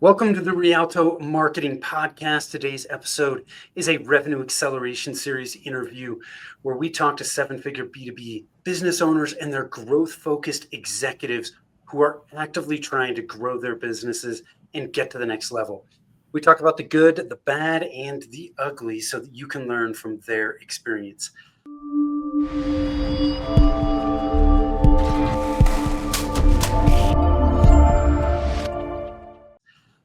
Welcome to the Rialto Marketing Podcast. Today's episode is a revenue acceleration series interview where we talk to seven-figure B2B business owners and their growth-focused executives who are actively trying to grow their businesses and get to the next level. We talk about the good, the bad, and the ugly so that you can learn from their experience.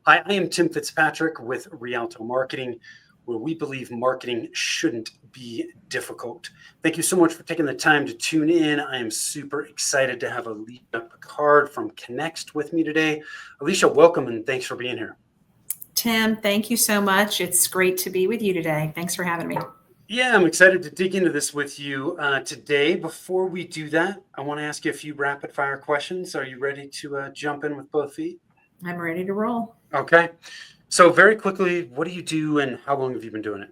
Hi, I am Tim Fitzpatrick with Rialto Marketing, where we believe marketing shouldn't be difficult. Thank you so much for taking the time to tune in. I am super excited to have Alicia Picard from Connext with me today. Alicia, welcome and thanks for being here. Tim, thank you so much. It's great to be with you today. Thanks for having me. Yeah, I'm excited to dig into this with you today. Before we do that, I want to ask you a few rapid fire questions. Are you ready to jump in with both feet? I'm ready to roll. Okay. So very quickly, what do you do and how long have you been doing it?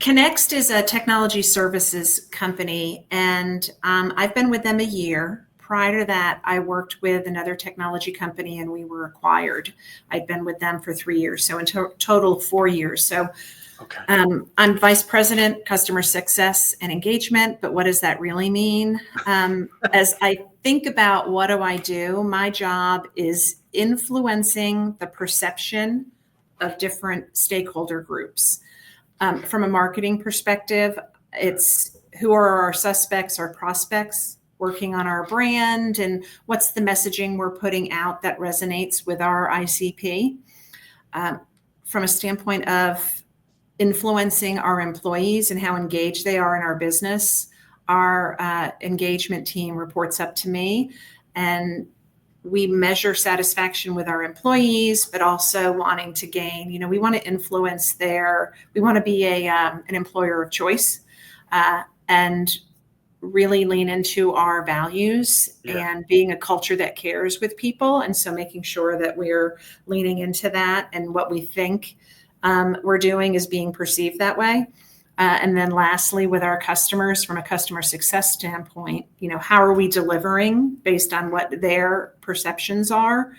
Connext is a technology services company, and I've been with them a year. Prior to that, I worked with another technology company and we were acquired. I'd been with them for 3 years, so in total 4 years. So Okay. I'm Vice President, Customer Success and Engagement, but what does that really mean? As I think about what do I do, my job is influencing the perception of different stakeholder groups. From a marketing perspective, it's who are our suspects, our prospects, working on our brand, and what's the messaging we're putting out that resonates with our ICP. From a standpoint of influencing our employees and how engaged they are in our business, our engagement team reports up to me, and we measure satisfaction with our employees, but also wanting to gain, we want to influence we want to be an employer of choice and really lean into our values and being a culture that cares with people. And so making sure that we're leaning into that and what we think we're doing is being perceived that way. And then lastly, with our customers, from a customer success standpoint, how are we delivering based on what their perceptions are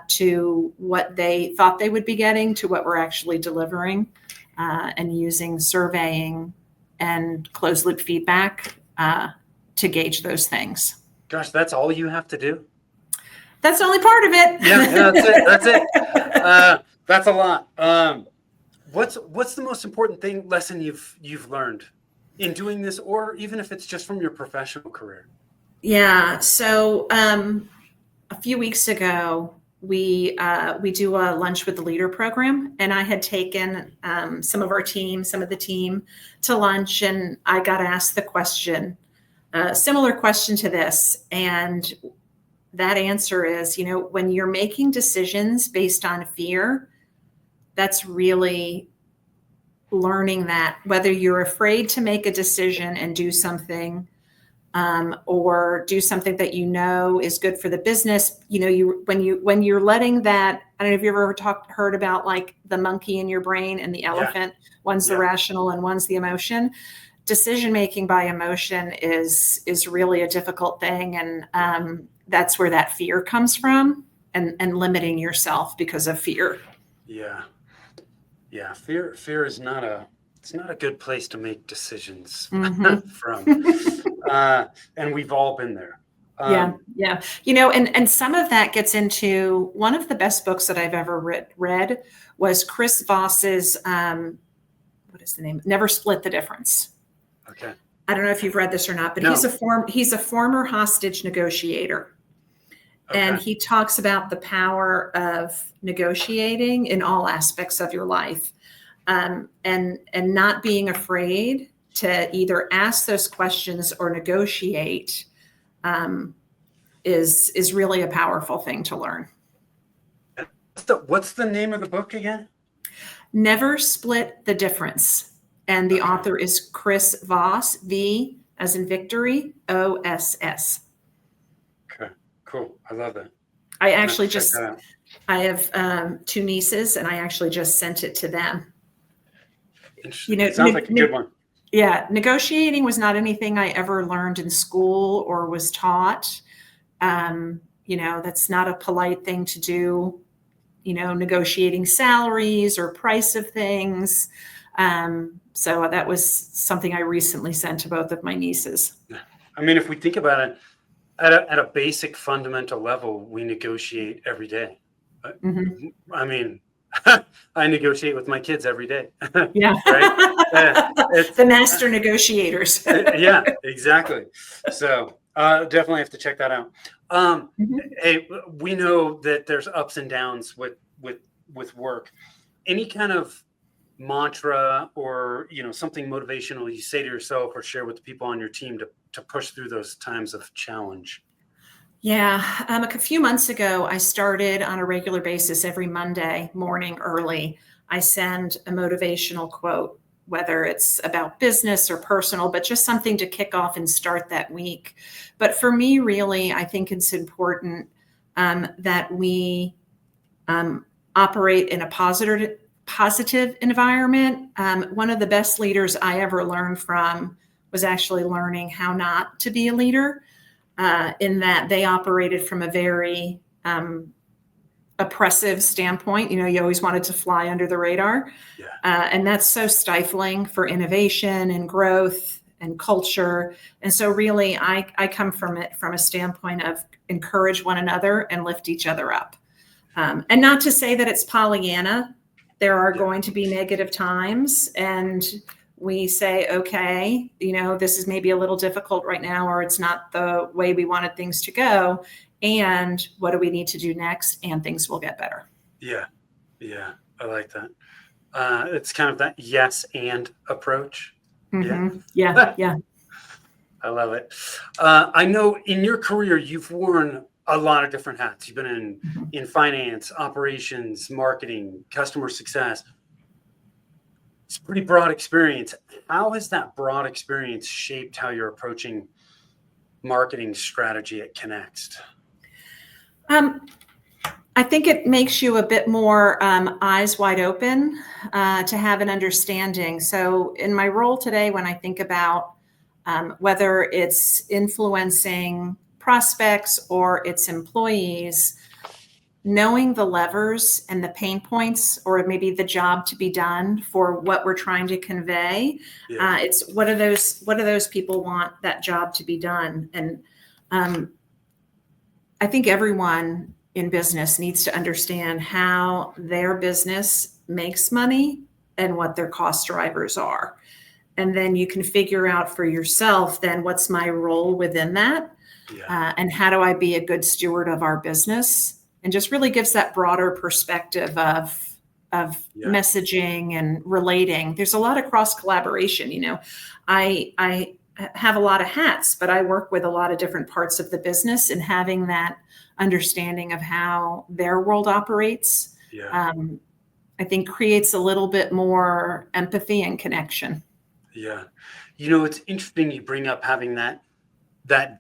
to what they thought they would be getting to what we're actually delivering, and using surveying and closed loop feedback to gauge those things. Gosh, that's all you have to do? That's only part of it. Yeah, that's it. That's a lot. What's the most important lesson you've learned in doing this, or even if it's just from your professional career? Yeah. So a few weeks ago, we do a lunch with the leader program, and I had taken some of the team to lunch, and I got asked the question, a similar question to this, and that answer is, when you're making decisions based on fear, that's really learning that whether you're afraid to make a decision and do something, or do something that is good for the business, when you're letting that, I don't know if you ever heard about like the monkey in your brain and the elephant. One's the rational and one's the emotion. Decision making by emotion is really a difficult thing, and that's where that fear comes from, and limiting yourself because of fear. Yeah, fear is not a good place to make decisions from. And we've all been there. Yeah. And some of that gets into one of the best books that I've ever read was Chris Voss's, what is the name? Never Split the Difference. Okay. I don't know if you've read this or not, but No. he's a former hostage negotiator. Okay. And he talks about the power of negotiating in all aspects of your life, and not being afraid to either ask those questions or negotiate is really a powerful thing to learn. What's the name of the book again? Never Split the Difference. And the author is Chris Voss, V as in victory, OSS. Okay, cool. I love that. I have 2 nieces, and I actually just sent it to them. Interesting. It sounds like a good one. Yeah, negotiating was not anything I ever learned in school or was taught. That's not a polite thing to do, negotiating salaries or price of things. So that was something I recently sent to both of my nieces. I mean, if we think about it, at a basic fundamental level, we negotiate every day. Mm-hmm. I mean, I negotiate with my kids every day. Yeah. Right? It's The master negotiators. yeah, exactly. So definitely have to check that out. Mhm. Hey, we know that there's ups and downs with work. Any kind of mantra or something motivational you say to yourself or share with the people on your team to push through those times of challenge? Yeah. A few months ago, I started on a regular basis every Monday morning early. I send a motivational quote, whether it's about business or personal, but just something to kick off and start that week. But for me, really, I think it's important that we operate in a positive environment. One of the best leaders I ever learned from was actually learning how not to be a leader. In that they operated from a very oppressive standpoint. You always wanted to fly under the radar. Yeah. And that's so stifling for innovation and growth and culture. And so really, I come from it from a standpoint of encourage one another and lift each other up. And not to say that it's Pollyanna. There are going to be negative times, and we say, okay, this is maybe a little difficult right now, or it's not the way we wanted things to go. And what do we need to do next? And things will get better. Yeah. Yeah. I like that. It's kind of that yes and approach. Mm-hmm. Yeah. Yeah. I love it. I know in your career, you've worn a lot of different hats. You've been in finance, operations, marketing, customer success. It's a pretty broad experience. How has that broad experience shaped how you're approaching marketing strategy at Connext? I think it makes you a bit more eyes wide open to have an understanding. So in my role today, when I think about whether it's influencing prospects or its employees, knowing the levers and the pain points, or maybe the job to be done for what we're trying to convey. Yeah. It's what do those people want that job to be done? And I think everyone in business needs to understand how their business makes money and what their cost drivers are. And then you can figure out for yourself, then what's my role within that? Yeah. And how do I be a good steward of our business? And just really gives that broader perspective of messaging and relating. There's a lot of cross collaboration. I have a lot of hats, but I work with a lot of different parts of the business, and having that understanding of how their world operates, I think creates a little bit more empathy and connection. Yeah. It's interesting you bring up having that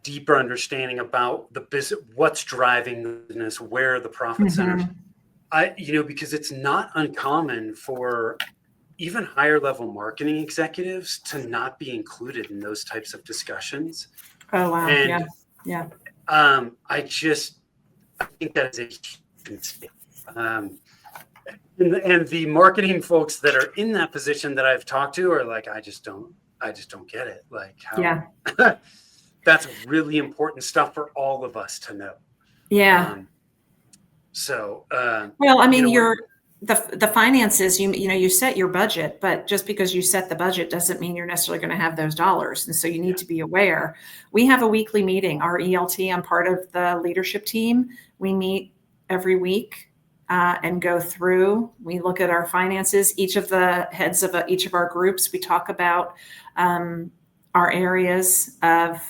deeper understanding about the business, what's driving the business, where are the profit centers. Because it's not uncommon for even higher level marketing executives to not be included in those types of discussions. Oh, wow. And yeah. I think that is a huge mistake. And the marketing folks that are in that position that I've talked to are like, I just don't get it. Like how that's really important stuff for all of us to know. Yeah. Well, I mean, the finances, you set your budget, but just because you set the budget doesn't mean you're necessarily going to have those dollars. And so you need to be aware. We have a weekly meeting, our ELT. I'm part of the leadership team. We meet every week and go through. We look at our finances. Each of the heads of each of our groups, we talk about our areas of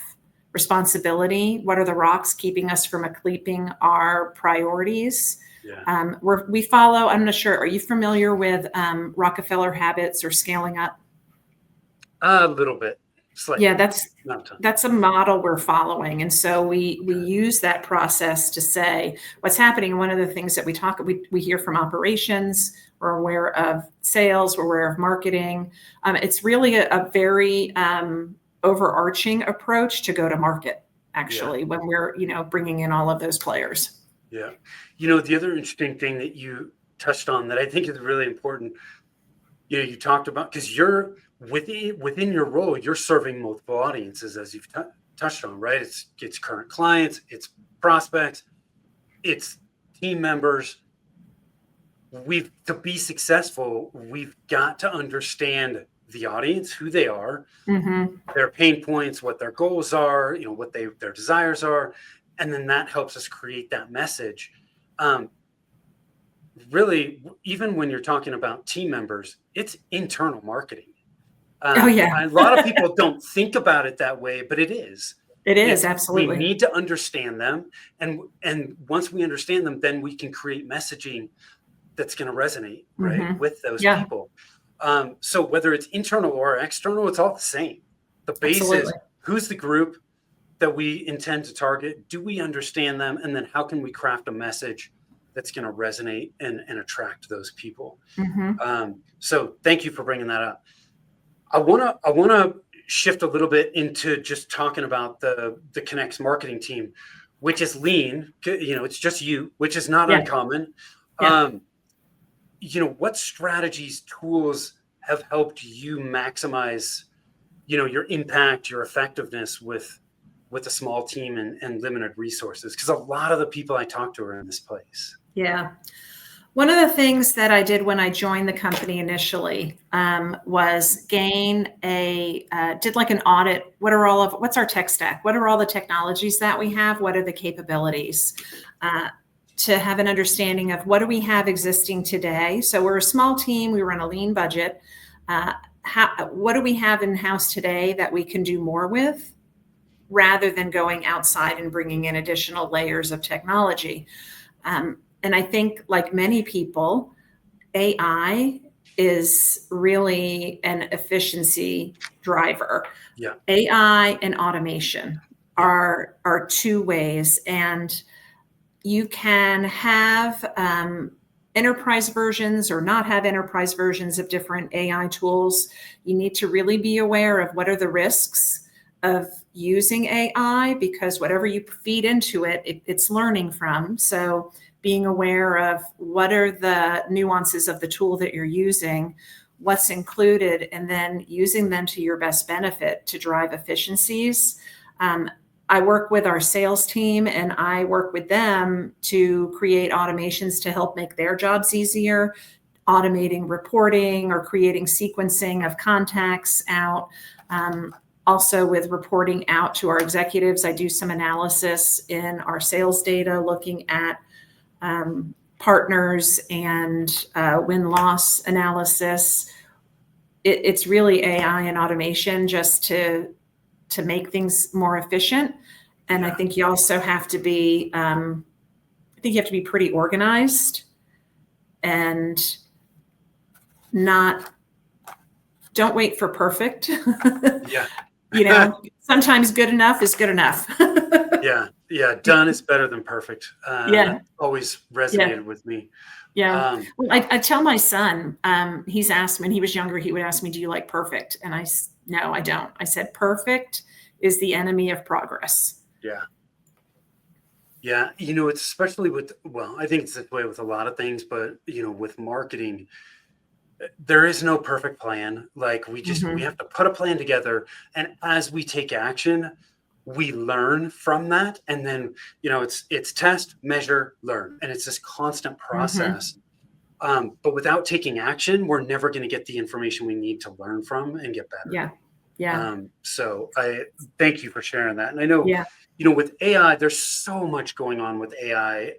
responsibility. What are the rocks keeping us from eclipsing our priorities? Yeah. We follow, I'm not sure, are you familiar with Rockefeller habits or scaling up? A little bit. Slightly. Yeah, that's a model we're following. And so we use that process to say what's happening. And one of the things that we hear from operations, we're aware of sales, we're aware of marketing. It's really a very overarching approach to go to market. actually, when we're, bringing in all of those players. Yeah. The other interesting thing that you touched on that I think is really important, you talked about, because you're within your role, you're serving multiple audiences, as you've touched on, right? It's current clients, it's prospects, it's team members. To be successful, we've got to understand the audience, who they are, their pain points, what their goals are, what their desires are, and then that helps us create that message. Really, even when you're talking about team members, it's internal marketing. Oh, yeah. A lot of people don't think about it that way, but it is. It is, absolutely. We need to understand them, and once we understand them, then we can create messaging that's going to resonate, right, with those people. So whether it's internal or external, it's all the same. The base is, who's the group that we intend to target? Do we understand them? And then how can we craft a message that's going to resonate and attract those people? So thank you for bringing that up. I want to shift a little bit into just talking about the Connects marketing team, which is lean. It's just you, which is not uncommon. What strategies, tools have helped you maximize, your impact, your effectiveness with a small team and limited resources? Because a lot of the people I talk to are in this place. Yeah. One of the things that I did when I joined the company initially was did like an audit. What's our tech stack? What are all the technologies that we have? What are the capabilities? To have an understanding of what do we have existing today. So we're a small team. We run a lean budget. What do we have in-house today that we can do more with, rather than going outside and bringing in additional layers of technology? And I think, like many people, AI is really an efficiency driver. Yeah. AI and automation are two ways, and you can have enterprise versions or not have enterprise versions of different AI tools. You need to really be aware of what are the risks of using AI, because whatever you feed into it, it's learning from. So being aware of what are the nuances of the tool that you're using, what's included, and then using them to your best benefit to drive efficiencies. I work with our sales team, and I work with them to create automations to help make their jobs easier, automating reporting or creating sequencing of contacts out. Also with reporting out to our executives, I do some analysis in our sales data, looking at partners and win-loss analysis. It's really AI and automation just to make things more efficient. And I think you also have to be, pretty organized and don't wait for perfect. Sometimes good enough is good enough. Yeah. Done is better than perfect. That always resonated with me. Well, I tell my son, he's asked me, when he was younger, he would ask me, do you like perfect? And no, I don't. I said, perfect is the enemy of progress. Yeah. It's especially I think it's this way with a lot of things, but, with marketing, there is no perfect plan. Like we have to put a plan together. And as we take action, we learn from that. And then, it's test, measure, learn. And it's this constant process. But without taking action, we're never going to get the information we need to learn from and get better. So I thank you for sharing that. And I know, with AI, there's so much going on with AI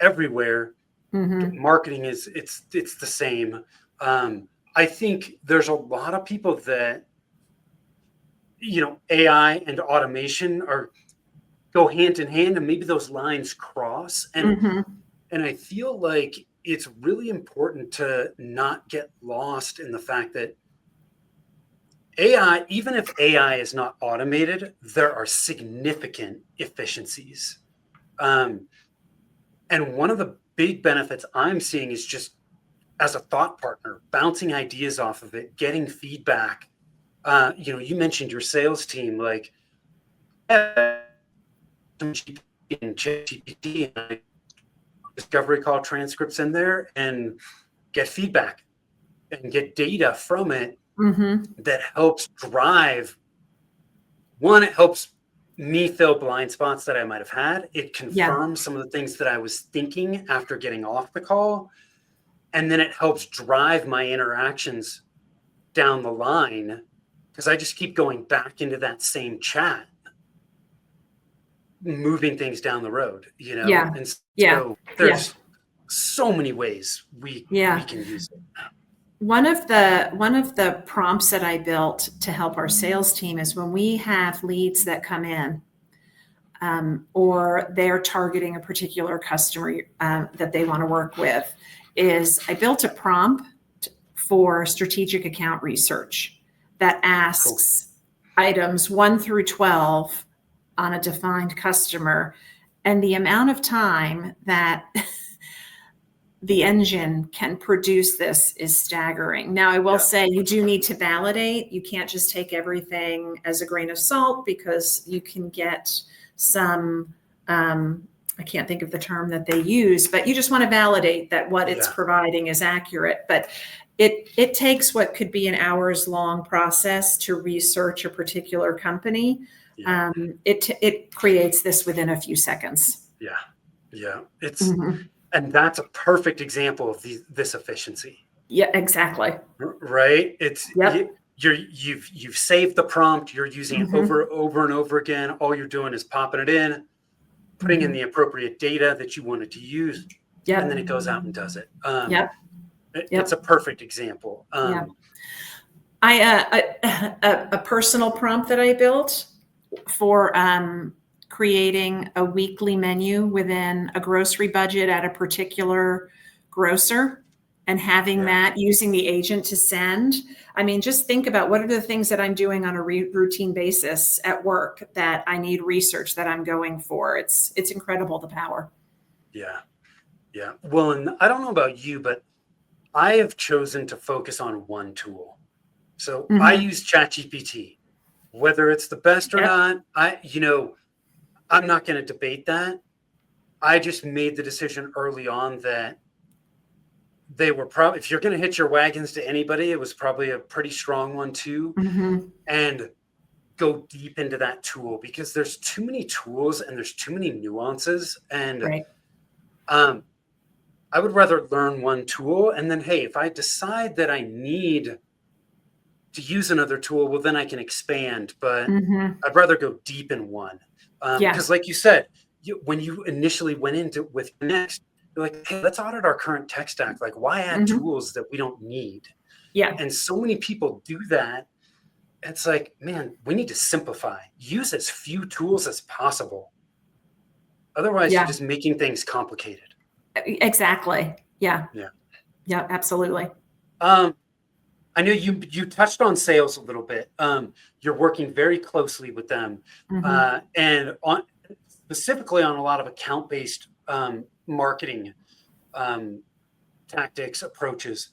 everywhere. Marketing it's the same. I think there's a lot of people that, AI and automation go hand in hand, and maybe those lines cross. And I feel like it's really important to not get lost in the fact that AI, even if AI is not automated, there are significant efficiencies. And one of the big benefits I'm seeing is just as a thought partner, bouncing ideas off of it, getting feedback. You mentioned your sales team, like some GPT and ChatGPT and I discovery call transcripts in there and get feedback and get data from it that helps drive. One, it helps me fill blind spots that I might have had. It confirms some of the things that I was thinking after getting off the call. And then it helps drive my interactions down the line because I just keep going back into that same chat, moving things down the road, And so there's so many ways we can use it. One of the prompts that I built to help our sales team is when we have leads that come in, or they're targeting a particular customer that they want to work with, is I built a prompt for strategic account research that asks items 1 through 12 on a defined customer, and the amount of time that the engine can produce this is staggering. Now, I will say you do need to validate. You can't just take everything as a grain of salt because you can get some, I can't think of the term that they use, but you just want to validate that what it's providing is accurate. But it takes what could be an hours long process to research a particular company. It creates this within a few seconds. Yeah. It's, and that's a perfect example of this efficiency. Yeah, exactly. Right. It's, you've saved the prompt. You're using it over and over again. All you're doing is popping it in, putting in the appropriate data that you wanted to use, and then it goes out and does it. It's a perfect example. A personal prompt that I built for creating a weekly menu within a grocery budget at a particular grocer and having that, using the agent to send. I mean, just think about what are the things that I'm doing on a routine basis at work that I need research that I'm going for. It's incredible, the power. Yeah. Well, and I don't know about you, but I have chosen to focus on one tool. So I use ChatGPT, whether it's the best or not. I'm not going to debate that. I just made the decision early on that they were probably, if you're going to hitch your wagons to anybody, it was probably a pretty strong one too. And go deep into that tool because there's too many tools and there's too many nuances. And I would rather learn one tool. And then, hey, if I decide that I need to use another tool, well, then I can expand. But I'd rather go deep in one. Because like you said, when you initially went into with Next, you're like, hey, let's audit our current tech stack. Like, why add tools that we don't need? And so many people do that. It's like, man, we need to simplify. Use as few tools as possible. Otherwise, you're just making things complicated. Exactly. Yeah, absolutely. I know you touched on sales a little bit. You're working very closely with them, and specifically on a lot of account-based marketing tactics, approaches.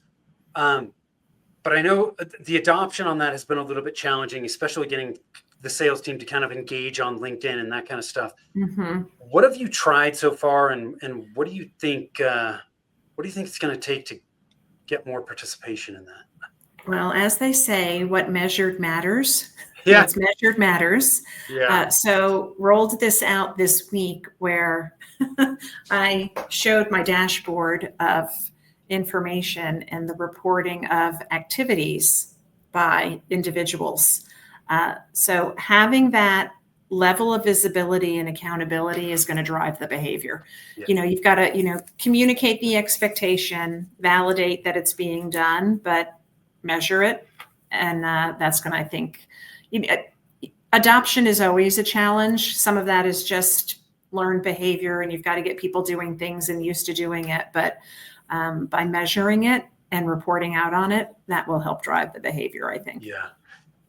But I know the adoption on that has been a little bit challenging, especially getting the sales team to kind of engage on LinkedIn and that kind of stuff. What have you tried so far, and what do you think? What do you think it's going to take to get more participation in that? Well, as they say, what measured matters. What's measured matters. So rolled this out this week where I showed my dashboard of information and the reporting of activities by individuals. So having that level of visibility and accountability is going to drive the behavior. You've got to, communicate the expectation, validate that it's being done, but measure it. And that's going to, I think, adoption is always a challenge. Some of that is just learned behavior and you've got to get people doing things and used to doing it. But by measuring it and reporting out on it, that will help drive the behavior, I think. Yeah.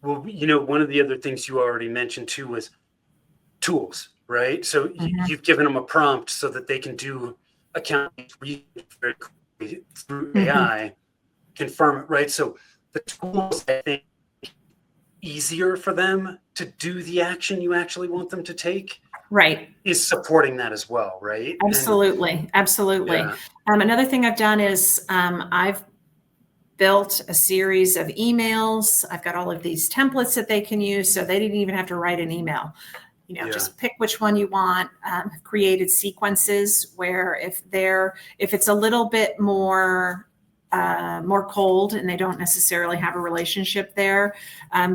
Well, one of the other things you already mentioned too was tools, right? So you've given them a prompt so that they can do account research very quickly through AI, confirm it, right? So the tools, I think, easier for them to do the action you actually want them to take. Right. is supporting that as well, right? And Absolutely. Absolutely. yeah, Another thing I've done is I've built a series of emails. I've got all of these templates that they can use, so they didn't even have to write an email. yeah, Just pick which one you want. Created sequences where if it's a little bit more cold and they don't necessarily have a relationship there,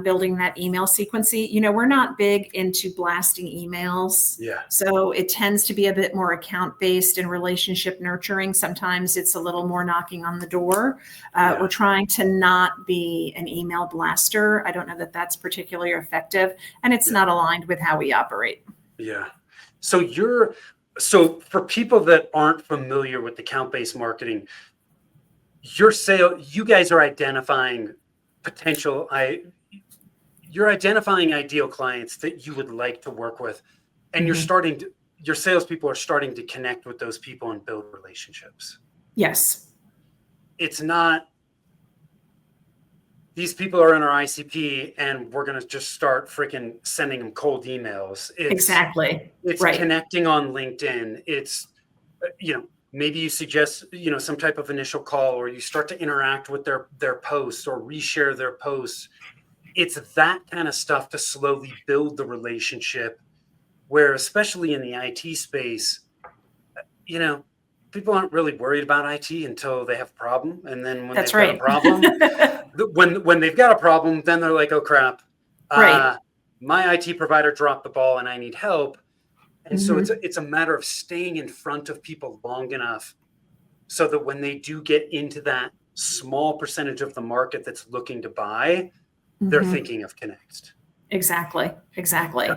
building that email sequencing. We're not big into blasting emails. yeah, So it tends to be a bit more account based and relationship nurturing. Sometimes it's a little more knocking on the door. yeah, We're trying to not be an email blaster. I don't know that that's particularly effective, and it's yeah, not aligned with how we operate. yeah. So for people that aren't familiar with account-based marketing, you guys are identifying potential you're identifying ideal clients that you would like to work with, and Mhm. your salespeople are starting to connect with those people and build relationships. Yes, It's not these people are in our ICP and we're going to just start freaking sending them cold emails. exactly. It's Right. connecting on LinkedIn. It's maybe you suggest some type of initial call, or you start to interact with their posts or reshare their posts. It's that kind of stuff to slowly build the relationship, where especially in the IT space, you know, people aren't really worried about IT until they have a problem. And then when That's they've got a right. problem, when they've got a problem, then they're like, oh crap, Right. uh, my IT provider dropped the ball and I need help. And so Hmm. it's a matter of staying in front of people long enough so that when they do get into that small percentage of the market that's looking to buy, they're Hmm. thinking of Connect. Exactly. Yeah, Exactly.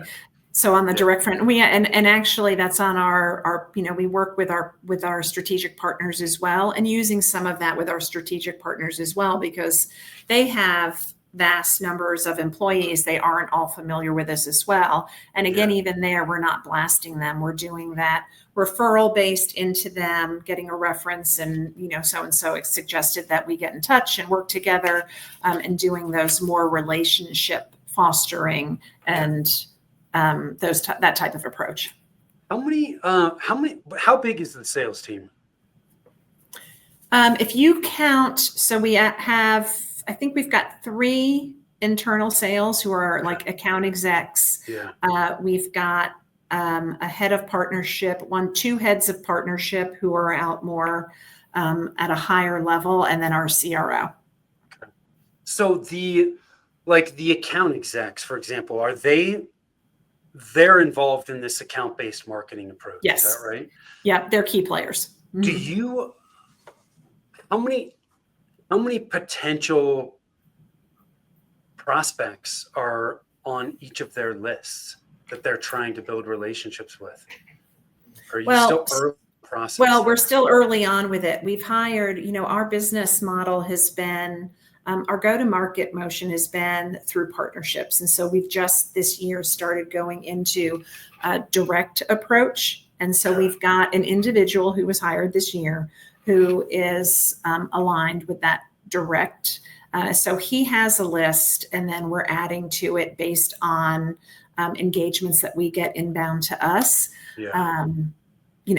So on the yeah, direct front, and actually that's on our we work with our strategic partners as well, and using some of that with our strategic partners as well, because they have vast numbers of employees. They aren't all familiar with us as well. And again, yeah, even there, we're not blasting them. We're doing that referral based into them, getting a reference, and so and so suggested that we get in touch and work together, and doing those more relationship fostering yeah. and that type of approach. How big is the sales team? If you count, so we have, I think we've got 3 internal sales who are Okay. like account execs. Yeah. We've got a head of partnership, 2 heads of partnership who are out more at a higher level, and then our CRO. Okay. So the account execs, for example, they're involved in this account-based marketing approach. Is that Yes. right? Yeah, they're key players. Do Mhm. you how many how many potential prospects are on each of their lists that they're trying to build relationships with? Are you Well, still early in the process Well, we're there? still early on with it. We've hired, our business model has been, our go-to-market motion has been through partnerships. And so we've just this year started going into a direct approach. And so Okay. we've got an individual who was hired this year who is aligned with that direct. So he has a list, and then we're adding to it based on engagements that we get inbound to us. Yeah. Um,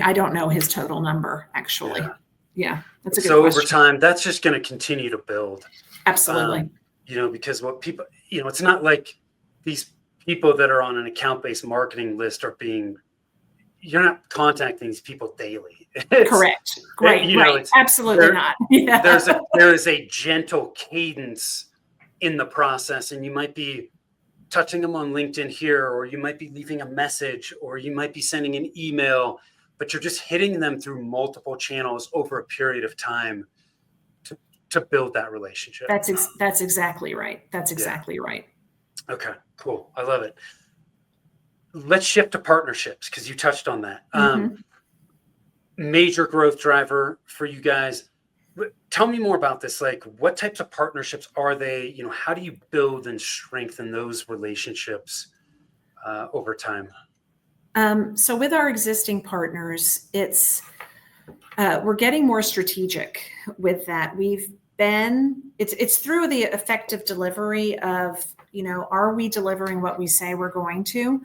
I don't know his total number actually. Yeah. Yeah, that's a good So over question. time, that's just going to continue to build. Absolutely. Um, because what people, it's not like these people that are on an account-based marketing list you're not contacting these people daily. Correct. Right, right. It's Absolutely there. not. Yeah. There is a gentle cadence in the process, and you might be touching them on LinkedIn here, or you might be leaving a message, or you might be sending an email, but you're just hitting them through multiple channels over a period of time to, to build that relationship. That's exactly right. That's Yeah. exactly right. Okay. Cool. I love it. Let's shift to partnerships because you touched on that. Mhm. Major growth driver for you guys. Tell me more about this. Like, what types of partnerships are they? How do you build and strengthen those relationships over time? So with our existing partners, we're getting more strategic with that. It's through the effective delivery of are we delivering what we say we're going to?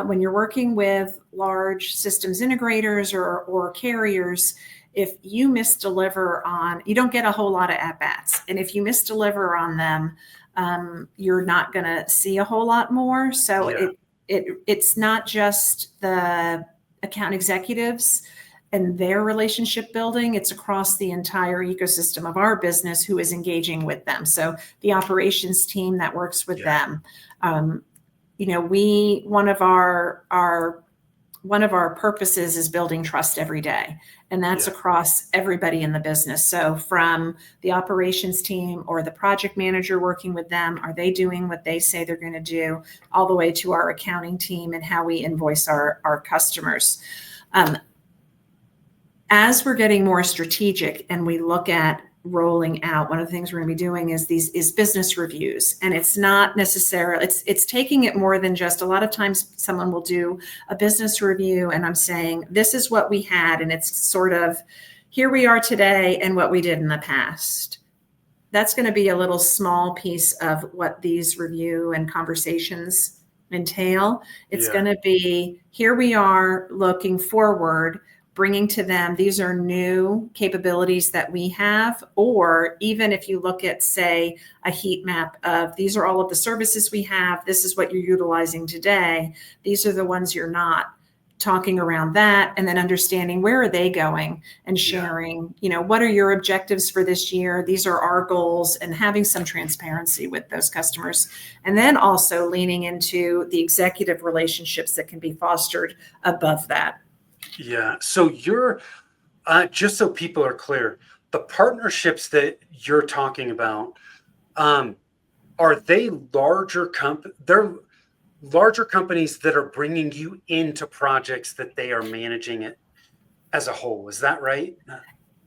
When you're working with large systems integrators or carriers, if you misdeliver on, you don't get a whole lot of at-bats. And if you misdeliver on them, you're not going to see a whole lot more. So it's not just the account executives and their relationship building, it's across the entire ecosystem of our business who is engaging with them. So the operations team that works with them, one of our purposes is building trust every day. And that's across everybody in the business. So from the operations team or the project manager working with them, are they doing what they say they're going to do, all the way to our accounting team and how we invoice our customers. As we're getting more strategic and we look at rolling out, one of the things we're going to be doing is business reviews. And it's not necessarily, it's taking it more than just, a lot of times someone will do a business review and I'm saying, this is what we had. And it's sort of, here we are today and what we did in the past. That's going to be a little small piece of what these review and conversations entail. It's going to be, here we are looking forward, bringing to them, these are new capabilities that we have. Or even if you look at, say, a heat map of, these are all of the services we have, this is what you're utilizing today, these are the ones you're not, talking around that, and then understanding where are they going and sharing, what are your objectives for this year? These are our goals, and having some transparency with those customers. And then also leaning into the executive relationships that can be fostered above that. Yeah. So you're, just so people are clear, the partnerships that you're talking about, are they larger larger companies that are bringing you into projects that they are managing it as a whole? Is that right?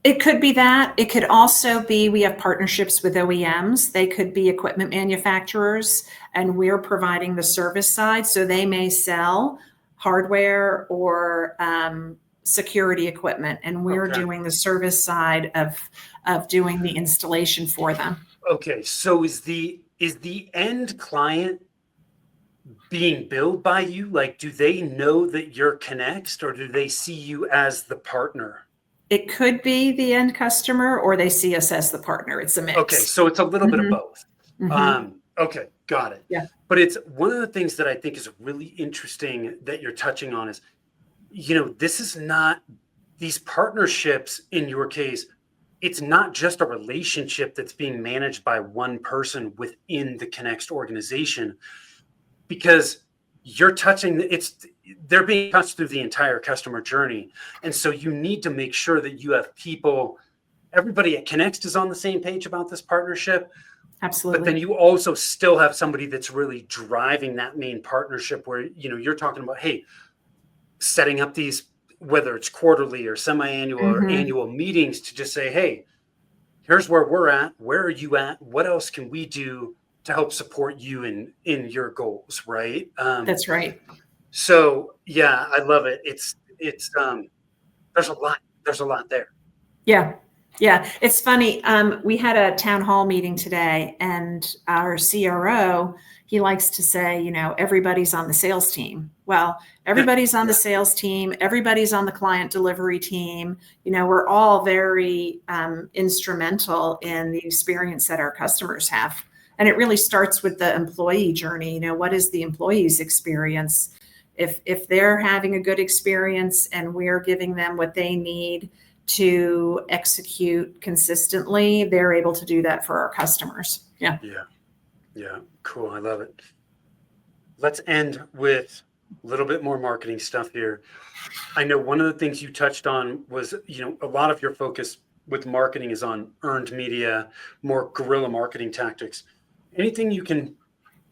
It could be that. It could also be, we have partnerships with OEMs. They could be equipment manufacturers, and we're providing the service side. So they may sell hardware or security equipment, and we're doing the service side of doing the installation for them. Okay. So is the end client being billed by you? Like, do they know that you're Connext, or do they see you as the partner? It could be the end customer, or they see us as the partner. It's a mix. Okay, so it's a little bit of both. Okay, got it. Yeah. But it's one of the things that I think is really interesting that you're touching on is, this is not, these partnerships in your case, it's not just a relationship that's being managed by one person within the Connext organization, because you're touching, they're being touched through the entire customer journey. And so you need to make sure that you have people, everybody at Connext is on the same page about this partnership. Absolutely. But then you also still have somebody that's really driving that main partnership where, you're talking about, hey, setting up these, whether it's quarterly or semi-annual or annual meetings, to just say, hey, here's where we're at. Where are you at? What else can we do to help support you in your goals, right? That's right. So yeah, I love it. It's there's a lot there. Yeah. It's funny. We had a town hall meeting today, and our CRO, he likes to say, everybody's on the sales team. Well, everybody's on the sales team. Everybody's on the client delivery team. We're all very instrumental in the experience that our customers have. And it really starts with the employee journey. What is the employee's experience? If they're having a good experience and we're giving them what they need to execute consistently, they're able to do that for our customers. Yeah. Cool. I love it. Let's end with a little bit more marketing stuff here. I know one of the things you touched on was, a lot of your focus with marketing is on earned media, more guerrilla marketing tactics. Anything you can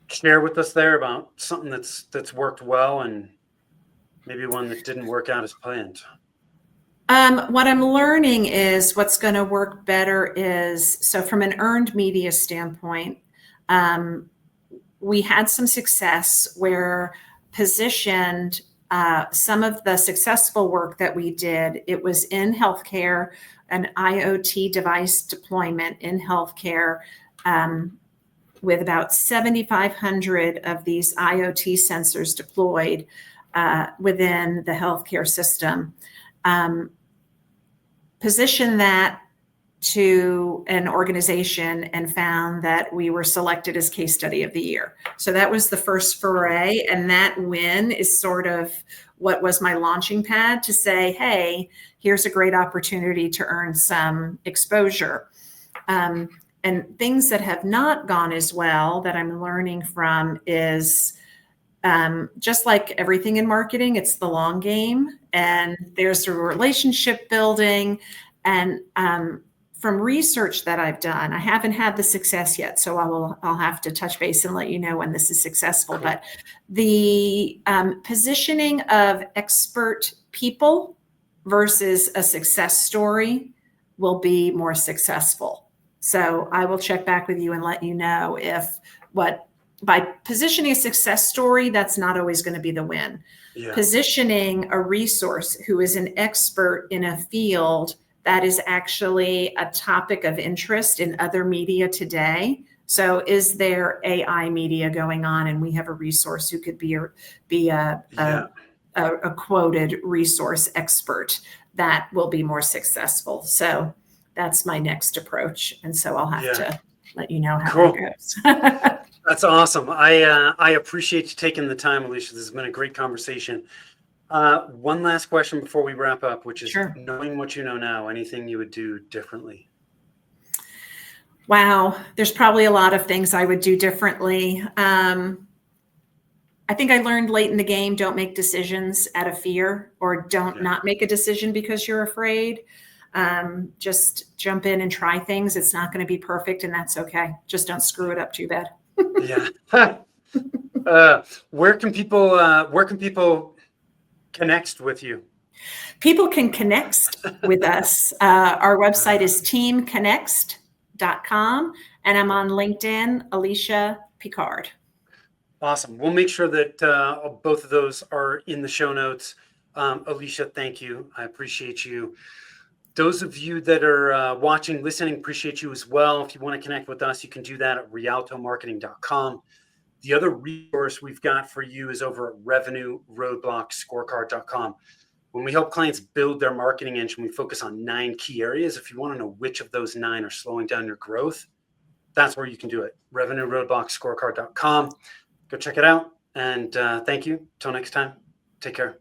share with us there about something that's worked well and maybe one that didn't work out as planned? What I'm learning is what's going to work better is, so from an earned media standpoint, we had some success where positioned some of the successful work that we did. It was in healthcare, an IoT device deployment in healthcare. with about 7,500 of these IoT sensors deployed within the healthcare system. Position that to an organization and found that we were selected as case study of the year. So that was the first foray, and that win is sort of what was my launching pad to say, hey, here's a great opportunity to earn some exposure. And things that have not gone as well that I'm learning from is just like everything in marketing, it's the long game, and there's a relationship building. And from research that I've done, I haven't had the success yet, so I'll have to touch base and let you know when this is successful. Cool. But the positioning of expert people versus a success story will be more successful. So I will check back with you and let you know if by positioning a success story, that's not always going to be the win. Yeah. Positioning a resource who is an expert in a field that is actually a topic of interest in other media today. So is there AI media going on? And we have a resource who could be a quoted resource expert that will be more successful. So that's my next approach. And so I'll have to let you know how Cool. that goes. That's awesome. I appreciate you taking the time, Alicia. This has been a great conversation. One last question before we wrap up, which is Sure. knowing what you know now, anything you would do differently? Wow. There's probably a lot of things I would do differently. I think I learned late in the game, don't make decisions out of fear, or don't not make a decision because you're afraid. Just jump in and try things. It's not going to be perfect, and that's okay. Just don't screw it up too bad. Yeah. Where can people connect with you? People can connect with us. Our website is teamconnext.com, and I'm on LinkedIn, Alicia Picard. Awesome. We'll make sure that both of those are in the show notes. Alicia, thank you. I appreciate you. Those of you that are watching, listening, appreciate you as well. If you want to connect with us, you can do that at rialtomarketing.com. The other resource we've got for you is over at revenueroadblockscorecard.com. When we help clients build their marketing engine, we focus on 9 key areas. If you want to know which of those 9 are slowing down your growth, that's where you can do it. revenueroadblockscorecard.com. Go check it out. And thank you. Till next time. Take care.